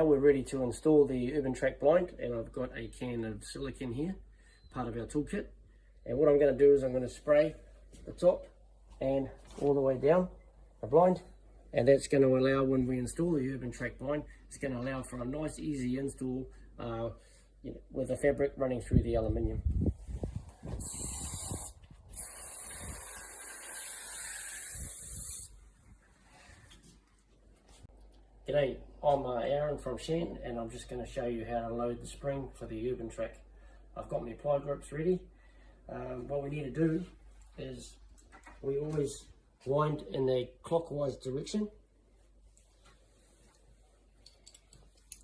we're ready to install the Urban Track blind, and I've got a can of silicone here, part of our toolkit. And what I'm going to do is I'm going to spray the top and all the way down the blind, and that's going to allow, when we install the Urban Track blind, it's going to allow for a nice easy install with the fabric running through the aluminium. G'day, I'm Aaron from Shen, and I'm just going to show you how to load the spring for the Urban Track. I've got my ply grips ready. What we need to do is we always wind in a clockwise direction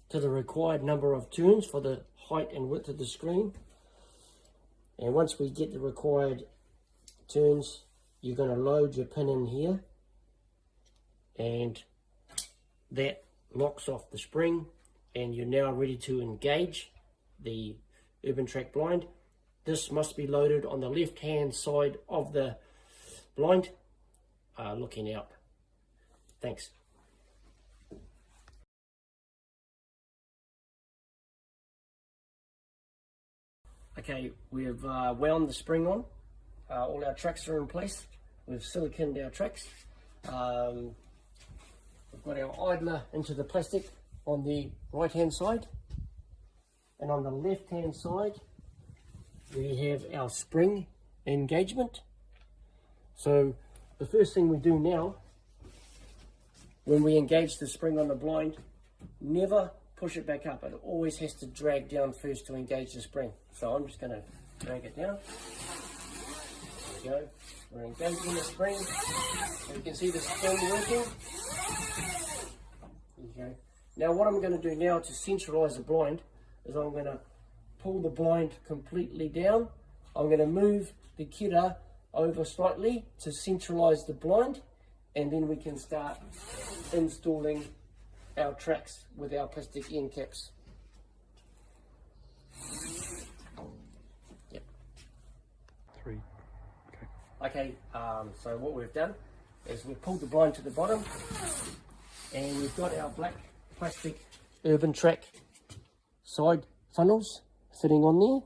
to the required number of turns for the height and width of the screen. And once we get the required turns, you're going to load your pin in here, and that locks off the spring, and you're now ready to engage the Urban Track blind. This must be loaded on the left hand side of the blind, looking out. Thanks. Okay, we've wound the spring on. All our tracks are in place. We've siliconed our tracks. We've got our idler into the plastic on the right hand side, and on the left hand side we have our spring engagement. So the first thing we do now, when we engage the spring on the blind, never push it back up. It always has to drag down first to engage the spring. So I'm just going to drag it down. There we go. We're engaging the spring. So you can see the spring working. Okay. Now what I'm going to do now to centralize the blind is I'm going to pull the blind completely down. I'm going to move the kidder over slightly to centralize the blind, and then we can start installing our tracks with our plastic end caps. Yep. 3. Okay, so what we've done is we've pulled the blind to the bottom, and we've got our black plastic Urban Track side funnels fitting on there,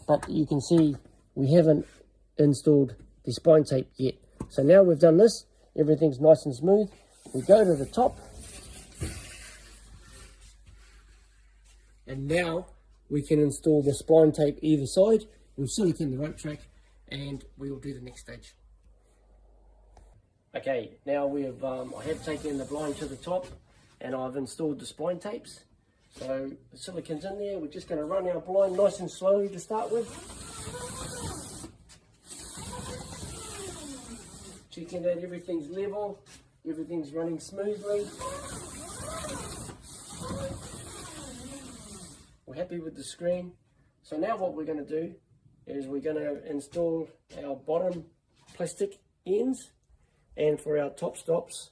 but you can see we haven't installed the spine tape yet. So now we've done this, everything's nice and smooth. We go to the top, and now we can install the spine tape either side. We'll silicone the rope track, and we will do the next stage. Okay, now I have taken the blind to the top, and I've installed the spine tapes. So the silicone's in there. We're just going to run our blind nice and slowly to start with. Checking that everything's level, everything's running smoothly. We're happy with the screen. So now what we're going to do is we're going to install our bottom plastic ends. And for our top stops,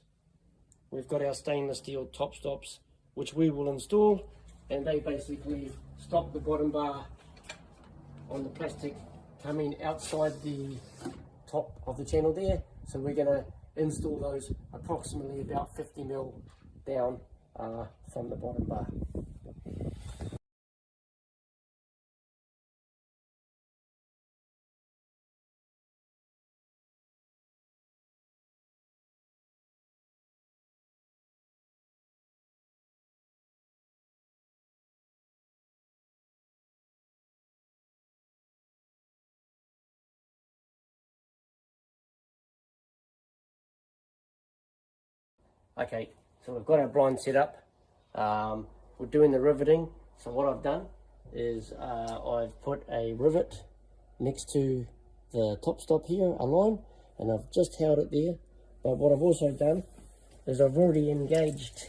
we've got our stainless steel top stops, which we will install, and they basically stop the bottom bar on the plastic coming outside the top of the channel there. So we're going to install those approximately about 50mm down from the bottom bar. Okay, so we've got our blind set up. We're doing the riveting. So what I've done is I've put a rivet next to the top stop here, a line, and I've just held it there. But what I've also done is I've already engaged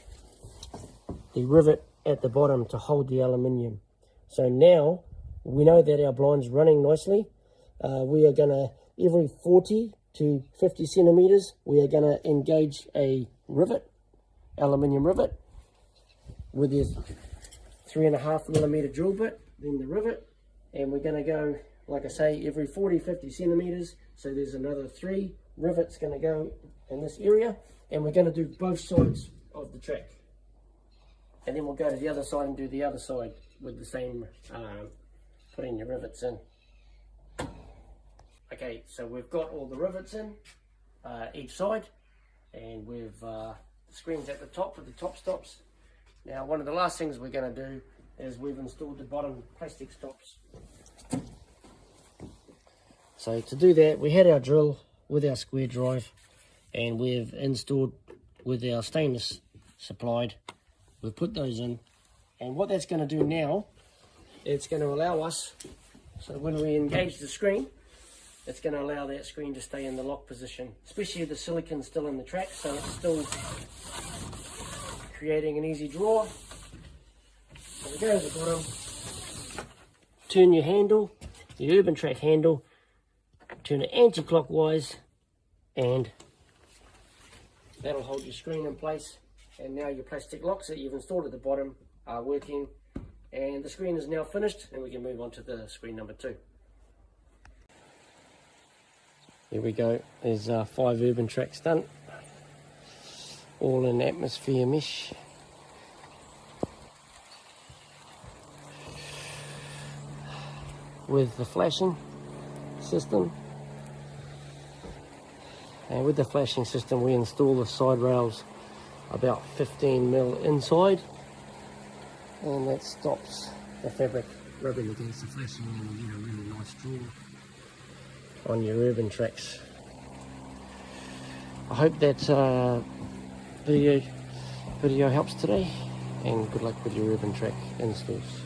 the rivet at the bottom to hold the aluminium. So now we know that our blind's running nicely. We are going to, every 40 to 50 centimeters, we are going to engage a rivet, aluminium rivet, with this 3.5mm drill bit, then the rivet, and we're going to go, like I say, every 40-50 centimeters. So there's another 3 rivets going to go in this area, and we're going to do both sides of the track. and then we'll go to the other side and do the other side with the same, putting your rivets in. Okay, so we've got all the rivets in each side, and we've the screens at the top with the top stops. Now one of the last things we're going to do is we've installed the bottom plastic stops. So to do that, we had our drill with our square drive, and we've installed with our stainless supplied. We've put those in, and what that's going to do now, it's going to allow us, so when we engage the screen, it's going to allow that screen to stay in the lock position, especially if the silicon's still in the track, so it's still creating an easy draw. So we go to the bottom, turn your handle, your Urban Track handle, turn it anti-clockwise, and that'll hold your screen in place. And now your plastic locks that you've installed at the bottom are working, and the screen is now finished, and we can move on to the screen number 2. Here we go, there's 5 Urban Tracks done, all in atmosphere mesh. With the flashing system. And with the flashing system, we install the side rails about 15mm inside, and that stops the fabric rubbing against the flashing, and you get a really nice draw on your Urban Tracks. I hope that video helps today, and good luck with your Urban Track installs.